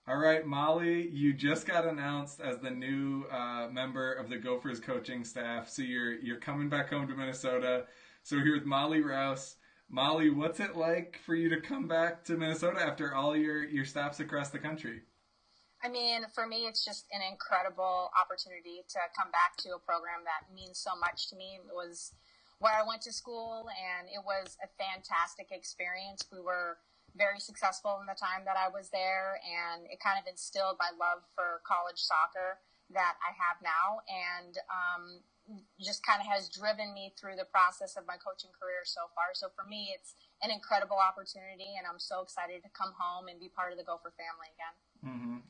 All right, Molly, you just got announced as the new member of the Gophers coaching staff. So you're coming back home to Minnesota. So we're here with Molly Rouse. Molly, what's it like for you to come back to Minnesota after all your stops across the country? I mean, for me, it's just an incredible opportunity to come back to a program that means so much to me. It was where I went to school, and it was a fantastic experience. We were very successful in the time that I was there, and it kind of instilled my love for college soccer that I have now, and just kind of has driven me through the process of my coaching career so far. So for me, it's an incredible opportunity, and I'm so excited to come home and be part of the Gopher family again.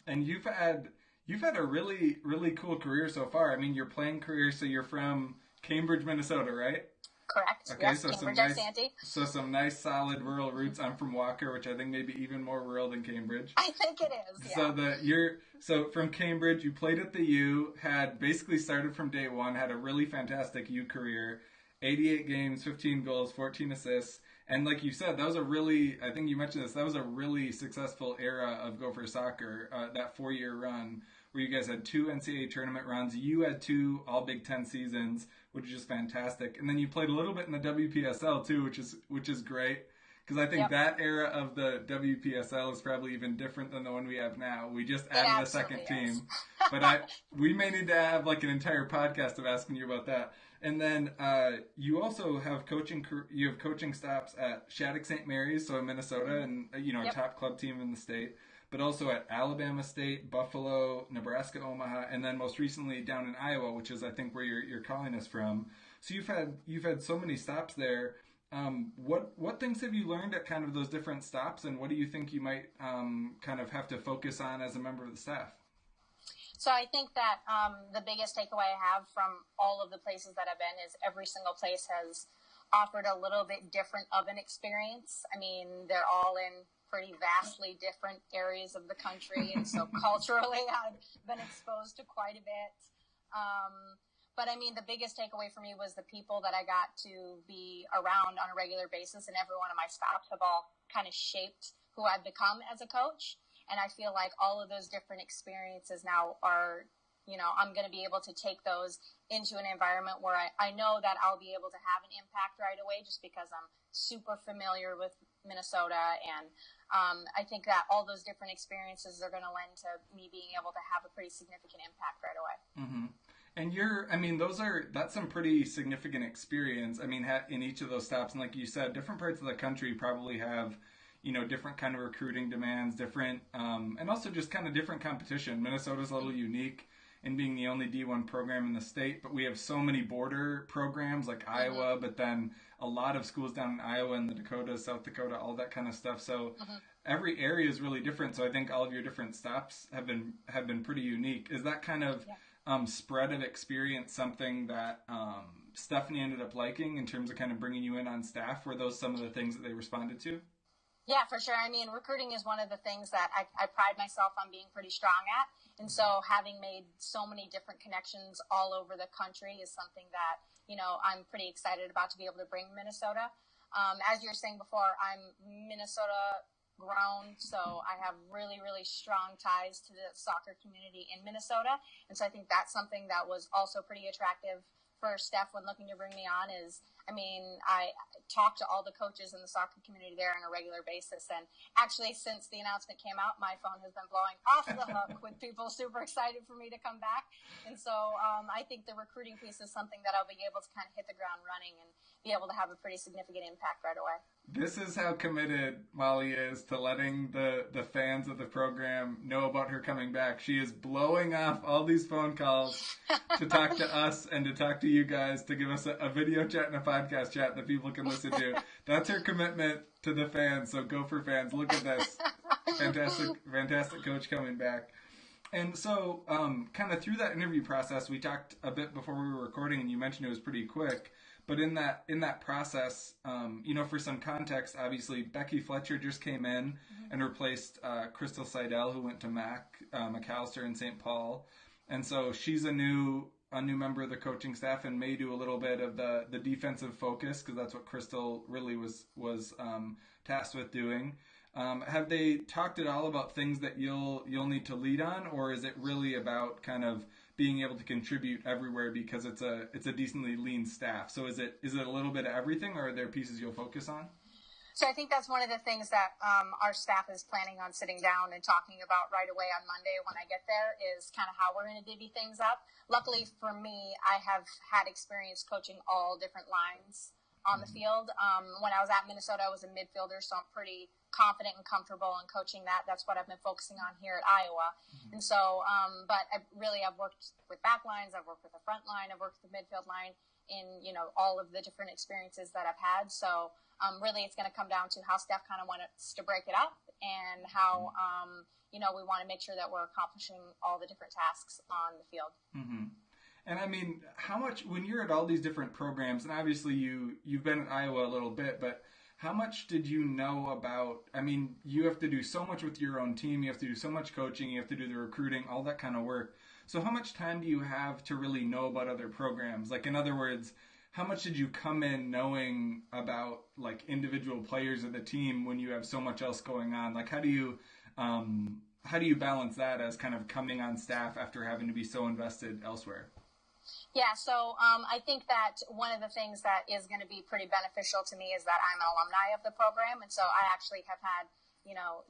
And you've had a really cool career so far. I mean, your playing career. So you're from Cambridge, Minnesota, right? Correct. Okay, Yes, so Cambridge ex ante. some nice solid rural roots. I'm from Walker, which I think may be even more rural than Cambridge. I think it is. Yeah. So from Cambridge, you played at the U, had basically started from day one, had a really fantastic U career, 88 games, 15 goals, 14 assists, and like you said, that was a really, I think you mentioned this, that was a really successful era of Gopher soccer. That 4 year run where you guys had two NCAA tournament runs, you had two All Big Ten seasons, which is just fantastic, and then you played a little bit in the WPSL too, which is great. Because I think Yep. that era of the WPSL is probably even different than the one we have now. We just It added a second absolutely is. team, but we may need to have like an entire podcast of asking you about that. And then you also have coaching stops at Shattuck St. Mary's, so in Minnesota, and a Yep. top club team in the state, but also at Alabama State, Buffalo, Nebraska, Omaha, and then most recently down in Iowa, which is I think where you're calling us from. So you've had so many stops there. What things have you learned at kind of those different stops, and what do you think you might kind of have to focus on as a member of the staff? So I think that the biggest takeaway I have from all of the places that I've been is every single place has offered a little bit different of an experience. I mean, they're all in pretty vastly different areas of the country, and so culturally I've been exposed to quite a bit. But I mean, the biggest takeaway for me was the people that I got to be around on a regular basis, and every one of my stops have all kind of shaped who I've become as a coach. And I feel like all of those different experiences now are, I'm going to be able to take those into an environment where I know that I'll be able to have an impact right away just because I'm super familiar with Minnesota. And I think that all those different experiences are going to lend to me being able to have a pretty significant impact right away. Mm-hmm. And that's some pretty significant experience. I mean, in each of those stops, and like you said, different parts of the country probably have, different kind of recruiting demands, different, and also just kind of different competition. Minnesota's a little unique in being the only D1 program in the state, but we have so many border programs like Iowa, but then a lot of schools down in Iowa and the Dakotas, South Dakota, all that kind of stuff. So every area is really different. So I think all of your different stops have been pretty unique. Is that kind of spread of experience something that Stefanie ended up liking in terms of kind of bringing you in on staff? Were those some of the things that they responded to? Yeah, for sure. I mean, recruiting is one of the things that I pride myself on being pretty strong at. And so having made so many different connections all over the country is something that, I'm pretty excited about to be able to bring Minnesota. As you were saying before, I'm Minnesota grown, so I have really, really strong ties to the soccer community in Minnesota. And so I think that's something that was also pretty attractive for Steph when looking to bring me on is, I mean, I talk to all the coaches in the soccer community there on a regular basis. And actually, since the announcement came out, my phone has been blowing off the hook with people super excited for me to come back. And so I think the recruiting piece is something that I'll be able to kind of hit the ground running and be able to have a pretty significant impact right away. This is how committed Molly is to letting the fans of the program know about her coming back. She is blowing off all these phone calls to talk to us and to talk to you guys, to give us a video chat and a podcast chat that people can listen to. That's her commitment to the fans. So Gopher fans, look at this. Fantastic coach coming back. And so kind of through that interview process, we talked a bit before we were recording, and you mentioned it was pretty quick. But in that process, for some context, obviously Becky Fletcher just came in and replaced Crystal Seidel, who went to McAllister in St. Paul, and so she's a new member of the coaching staff and may do a little bit of the defensive focus because that's what Crystal really was tasked with doing. Have they talked at all about things that you'll need to lead on, or is it really about kind of being able to contribute everywhere because it's a decently lean staff? So is it a little bit of everything, or are there pieces you'll focus on? So I think that's one of the things that our staff is planning on sitting down and talking about right away on Monday when I get there, is kind of how we're going to divvy things up. Luckily for me, I have had experience coaching all different lines on the field. When I was at Minnesota, I was a midfielder, so I'm pretty confident and comfortable in coaching that. That's what I've been focusing on here at Iowa. And so, but I've worked with back lines, I've worked with the front line, I've worked with the midfield line in, all of the different experiences that I've had. So really it's going to come down to how Steph kind of wants to break it up, and how, we want to make sure that we're accomplishing all the different tasks on the field. Mm-hmm. And I mean, how much, when you're at all these different programs, and obviously you've been at Iowa a little bit, but how much did you know about, I mean, you have to do so much with your own team, you have to do so much coaching, you have to do the recruiting, all that kind of work. So how much time do you have to really know about other programs? Like, in other words, how much did you come in knowing about, like, individual players of the team when you have so much else going on? Like, how do you balance that as kind of coming on staff after having to be so invested elsewhere? Yeah, so I think that one of the things that is going to be pretty beneficial to me is that I'm an alumni of the program, and so I actually have had,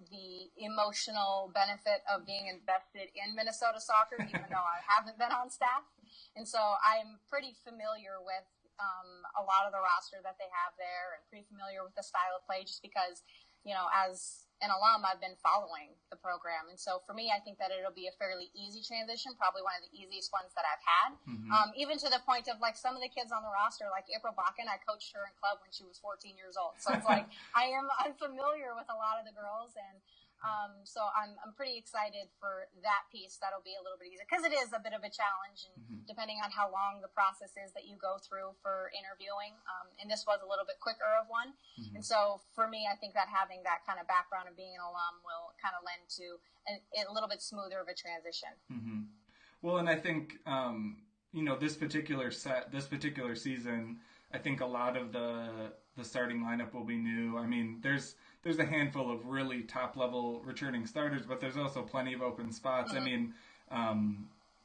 the emotional benefit of being invested in Minnesota soccer, even though I haven't been on staff. And so I'm pretty familiar with a lot of the roster that they have there, and pretty familiar with the style of play, just because, as an alum, I've been following the program. And so for me, I think that it'll be a fairly easy transition, probably one of the easiest ones that I've had. Even to the point of, like, some of the kids on the roster, like April Bakken, I coached her in club when she was 14 years old. So it's like, I'm familiar with a lot of the girls, and so I'm pretty excited for that piece. That'll be a little bit easier, because it is a bit of a challenge, and depending on how long the process is that you go through for interviewing, and this was a little bit quicker of one. And so for me, I think that having that kind of background of being an alum will kind of lend to a little bit smoother of a transition. Well, and I think this particular season, I think a lot of the starting lineup will be new. I mean, there's a handful of really top-level returning starters, but there's also plenty of open spots. I mean,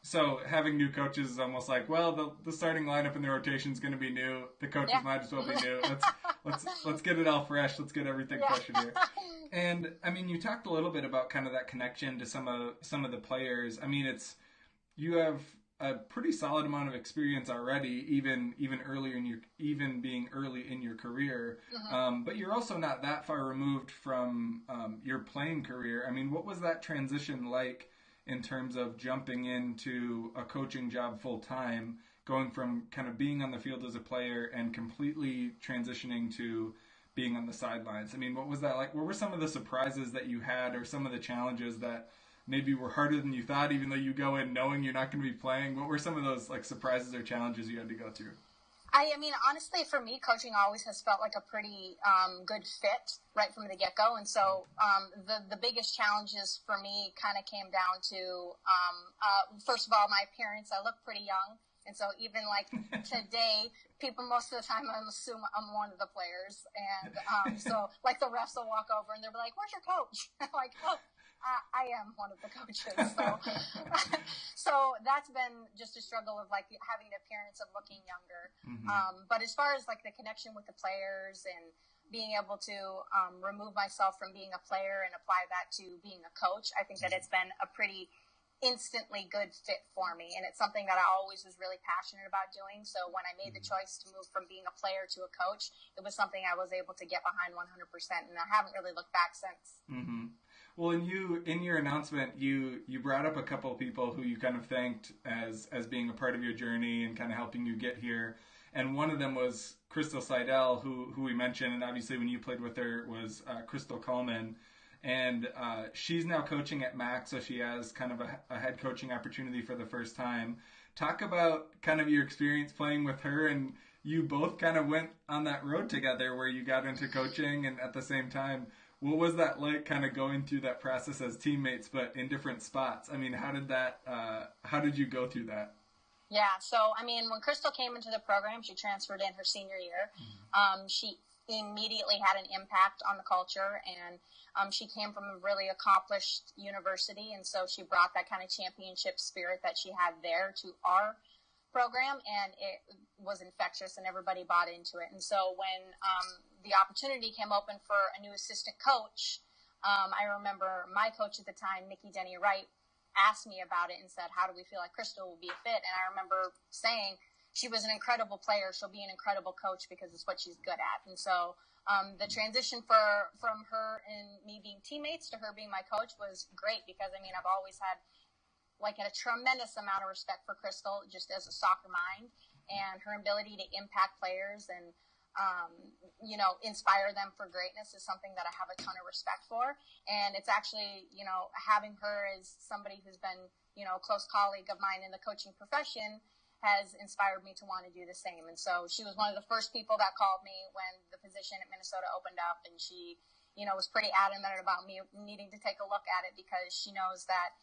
so having new coaches is almost like, well, the starting lineup and the rotation is going to be new. The coaches might as well be new. Let's get it all fresh. Let's get everything fresh in here. And I mean, you talked a little bit about kind of that connection to some of the players. I mean, you have a pretty solid amount of experience already, even earlier in being early in your career. But you're also not that far removed from your playing career. I mean, what was that transition like in terms of jumping into a coaching job full time, going from kind of being on the field as a player and completely transitioning to being on the sidelines? I mean, what was that like? What were some of the surprises that you had, or some of the challenges that maybe were harder than you thought, even though you go in knowing you're not going to be playing? What were some of those, like, surprises or challenges you had to go through? I mean, honestly, for me, coaching always has felt like a pretty good fit right from the get-go. And so the biggest challenges for me kind of came down to, first of all, my appearance. I look pretty young. And so even, like, today, people most of the time assume I'm one of the players. And so, like, the refs will walk over and they'll be like, "Where's your coach?" I'm like, "Oh, I am one of the coaches." So that's been just a struggle of, like, having the appearance of looking younger. But as far as, like, the connection with the players and being able to remove myself from being a player and apply that to being a coach, I think that it's been a pretty instantly good fit for me, and it's something that I always was really passionate about doing. So when I made the choice to move from being a player to a coach, it was something I was able to get behind 100%, and I haven't really looked back since. Well, in your announcement, you brought up a couple of people who you kind of thanked as being a part of your journey and kind of helping you get here. And one of them was Crystal Seidel, who we mentioned, and obviously when you played with her was Crystal Coleman. And she's now coaching at Mac, so she has kind of a head coaching opportunity for the first time. Talk about kind of your experience playing with her, and you both kind of went on that road together where you got into coaching, and at the same time, what was that like, kind of going through that process as teammates, but in different spots? I mean, how did you go through that? Yeah, so, I mean, when Crystal came into the program, she transferred in her senior year. She immediately had an impact on the culture. And she came from a really accomplished university, and so she brought that kind of championship spirit that she had there to our program, and it was infectious, and everybody bought into it. And so when the opportunity came open for a new assistant coach, I remember my coach at the time, Nikki Denny Wright, asked me about it and said, how do we feel like Crystal will be a fit? And I remember saying, she was an incredible player. She'll be an incredible coach because it's what she's good at. And so the transition from her and me being teammates to her being my coach was great, because, I mean, I've always had a tremendous amount of respect for Crystal just as a soccer mind, and her ability to impact players and, inspire them for greatness is something that I have a ton of respect for. And it's actually, having her as somebody who's been, a close colleague of mine in the coaching profession has inspired me to want to do the same. And so she was one of the first people that called me when the position at Minnesota opened up, and she, was pretty adamant about me needing to take a look at it, because she knows that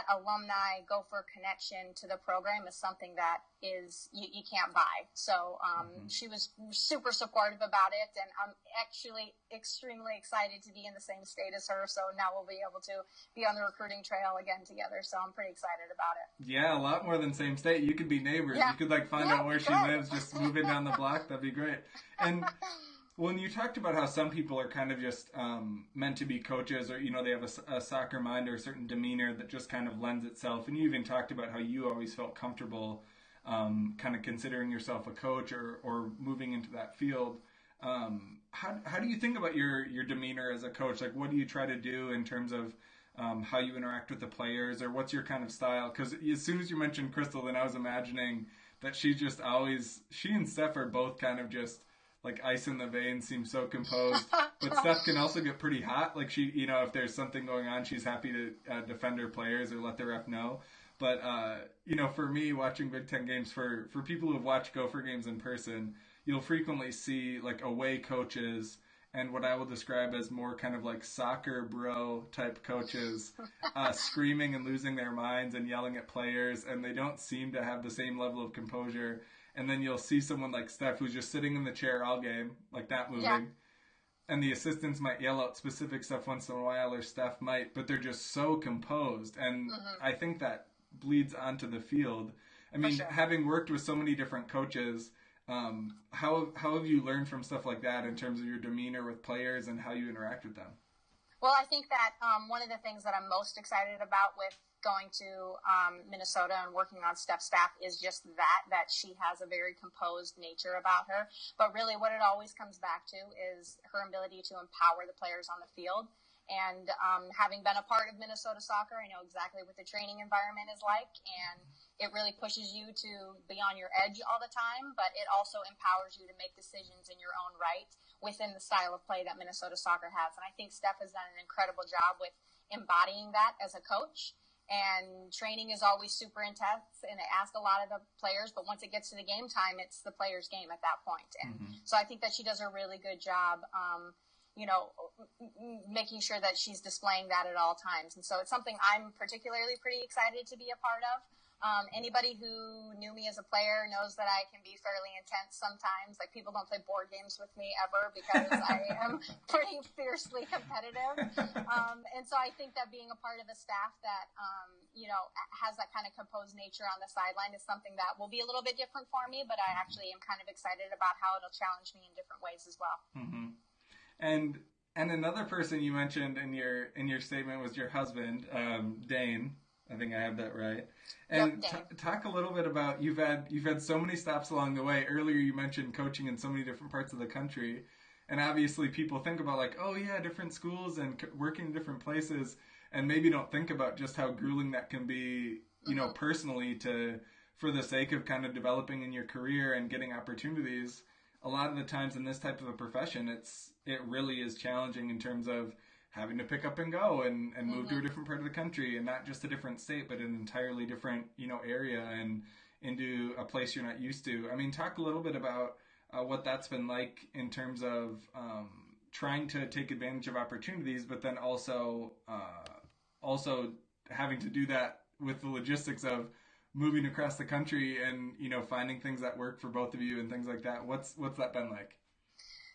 alumni Gopher connection to the program is something that is you can't buy. So she was super supportive about it, and I'm actually extremely excited to be in the same state as her. So now we'll be able to be on the recruiting trail again together. So I'm pretty excited about it. Yeah, a lot more than same state. You could be neighbors. Yeah. You could find out where she lives, just move in down the block. That'd be great. And when you talked about how some people are kind of just meant to be coaches, or, they have a soccer mind or a certain demeanor that just kind of lends itself, and you even talked about how you always felt comfortable kind of considering yourself a coach or moving into that field. How do you think about your demeanor as a coach? Like, what do you try to do in terms of how you interact with the players, or what's your kind of style? Because as soon as you mentioned Crystal, then I was imagining that she and Steph are both kind of just like ice in the veins, seems so composed. But Steph can also get pretty hot. Like, she, if there's something going on, she's happy to defend her players or let the ref know. But, for me, watching Big Ten games, for people who have watched Gopher games in person, you'll frequently see like away coaches and what I will describe as more kind of like soccer bro type coaches screaming and losing their minds and yelling at players, and they don't seem to have the same level of composure. And then you'll see someone like Steph who's just sitting in the chair all game, like not moving. Yeah. And the assistants might yell out specific stuff once in a while, or Steph might, but they're just so composed. And I think that bleeds onto the field. I mean, having worked with so many different coaches, how have you learned from stuff like that in terms of your demeanor with players and how you interact with them? Well, I think that one of the things that I'm most excited about with going to Minnesota and working on Steph's staff is just that she has a very composed nature about her. But really what it always comes back to is her ability to empower the players on the field. And having been a part of Minnesota soccer, I know exactly what the training environment is like, and it really pushes you to be on your edge all the time, but it also empowers you to make decisions in your own right within the style of play that Minnesota soccer has. And I think Steph has done an incredible job with embodying that as a coach. And training is always super intense, and it asks a lot of the players, but once it gets to the game time, it's the player's game at that point. And so I think that she does a really good job, making sure that she's displaying that at all times. And so it's something I'm particularly pretty excited to be a part of. Anybody who knew me as a player knows that I can be fairly intense sometimes. Like, people don't play board games with me ever because I am pretty fiercely competitive. And so I think that being a part of a staff that, has that kind of composed nature on the sideline is something that will be a little bit different for me, but I actually am kind of excited about how it'll challenge me in different ways as well. Mm-hmm. And another person you mentioned in your statement was your husband, Dane. I think I have that right. And talk a little bit about, you've had so many stops along the way. Earlier you mentioned coaching in so many different parts of the country, and obviously people think about like, oh yeah, different schools and working in different places, and maybe don't think about just how grueling that can be, personally, for the sake of kind of developing in your career and getting opportunities. A lot of the times in this type of a profession, it really is challenging in terms of having to pick up and go and move to a different part of the country, and not just a different state, but an entirely different, area and into a place you're not used to. I mean, talk a little bit about what that's been like in terms of trying to take advantage of opportunities, but then also having to do that with the logistics of moving across the country and, finding things that work for both of you and things like that. What's that been like?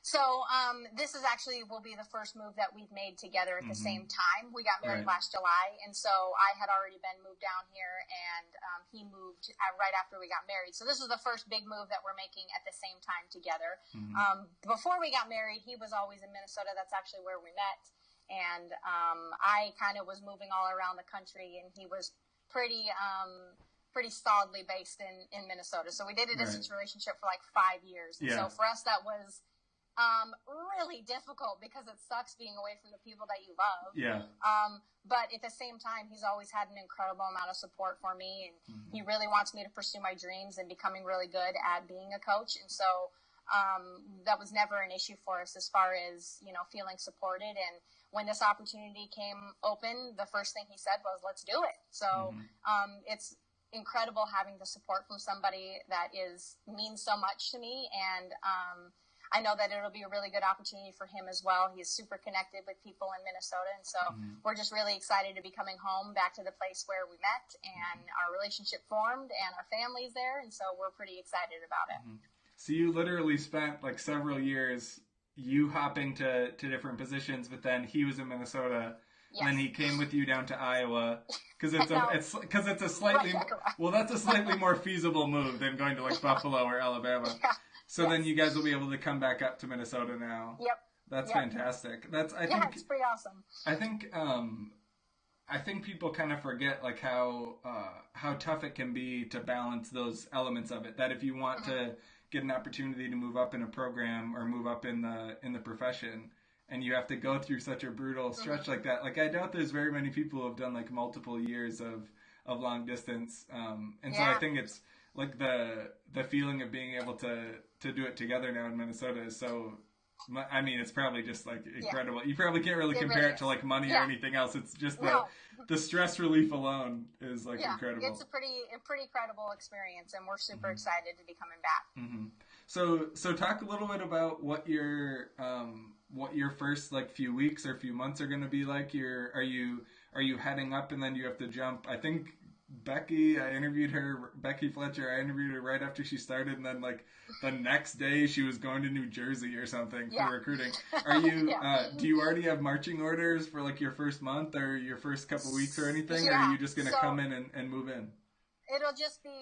So this is actually will be the first move that we've made together at the same time. We got married last July, and so I had already been moved down here, and he moved right after we got married. So this is the first big move that we're making at the same time together. Before we got married, he was always in Minnesota. That's actually where we met, and I kind of was moving all around the country, and he was pretty solidly based in Minnesota. So we did a distance relationship for like 5 years. And so for us, that was really difficult because it sucks being away from the people that you love. Yeah. But at the same time, he's always had an incredible amount of support for me, and he really wants me to pursue my dreams and becoming really good at being a coach. And so that was never an issue for us as far as, feeling supported. And when this opportunity came open, the first thing he said was, let's do it. So it's incredible having the support from somebody that means so much to me, and I know that it'll be a really good opportunity for him as well. He is super connected with people in Minnesota, and so we're just really excited to be coming home back to the place where we met and our relationship formed and our family's there, and so we're pretty excited about it. So you literally spent like several years you hopping to different positions, but then he was in Minnesota. Yes. And then he came with you down to Iowa because it's a slightly that's a slightly more feasible move than going to like Buffalo or Alabama. Yeah. So then you guys will be able to come back up to Minnesota now. Yep. That's fantastic. I think it's pretty awesome. I think people kind of forget like how tough it can be to balance those elements of it. That if you want to get an opportunity to move up in a program or move up in the profession, and you have to go through such a brutal stretch like that. Like, I doubt there's very many people who have done, like, multiple years of long distance. So I think it's, like, the feeling of being able to do it together now in Minnesota is so... I mean, it's probably just, like, incredible. You probably can't really compare it to, like, money or anything else. It's just the stress relief alone is, like, incredible. It's a pretty credible experience, and we're super excited to be coming back. So talk a little bit about what your first like few weeks or few months are going to be like. Are you heading up and then you have to jump? I think Becky Fletcher, I interviewed her right after she started, and then like the next day she was going to New Jersey or something for recruiting. Are you do you already have marching orders for like your first month or your first couple weeks or anything? Or are you just going to come in and move in? It'll just be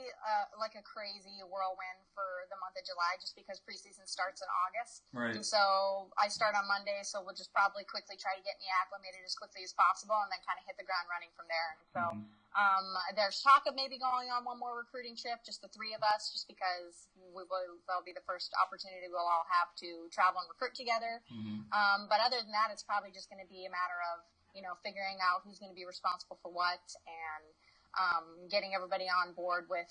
like a crazy whirlwind for the month of July just because preseason starts in August. Right. And so I start on Monday, so we'll just probably quickly try to get me acclimated as quickly as possible and then kind of hit the ground running from there. And so there's talk of maybe going on one more recruiting trip, just the three of us, just because that'll be the first opportunity we'll all have to travel and recruit together. But other than that, it's probably just going to be a matter of, figuring out who's going to be responsible for what and getting everybody on board with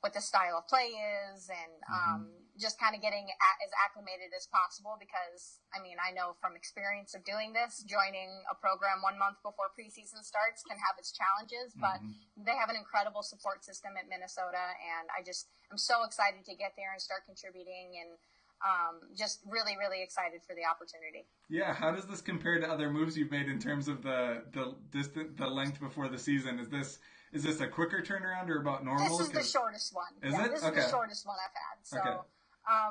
what the style of play is and just kind of getting as acclimated as possible because, I mean, I know from experience of doing this, joining a program 1 month before preseason starts can have its challenges, but they have an incredible support system at Minnesota, and I'm so excited to get there and start contributing and just really, really excited for the opportunity. Yeah, how does this compare to other moves you've made in terms of the length before the season? Is this a quicker turnaround or about normal? This is the shortest one. Is it? This is the shortest one I've had. So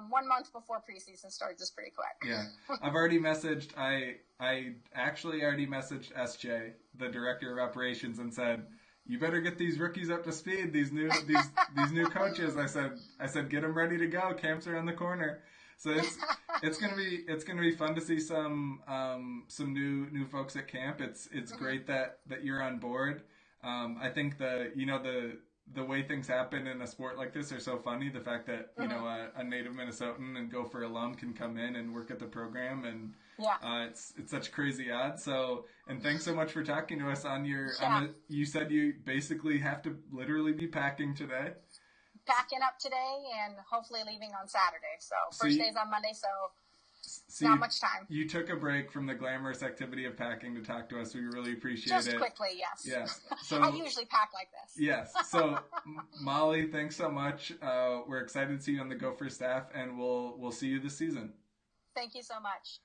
1 month before preseason starts is pretty quick. Yeah. I've already messaged, I actually already messaged SJ, the director of operations, and said, you better get these rookies up to speed, these new coaches. I said, get them ready to go. Camp's around the corner. So it's gonna be fun to see some new folks at camp. It's great that you're on board. I think the way things happen in a sport like this are so funny. The fact that a native Minnesotan and Gopher alum can come in and work at the program, and it's such crazy odds. So, and thanks so much for talking to us on your. You said you basically have to literally be packing today. Packing up today and hopefully leaving on Saturday. So first day's on Monday, so not much time. You took a break from the glamorous activity of packing to talk to us. We really appreciate it. Just quickly, yes. Yes. So, I usually pack like this. Yes. So Molly, thanks so much. We're excited to see you on the Gopher staff, and we'll see you this season. Thank you so much.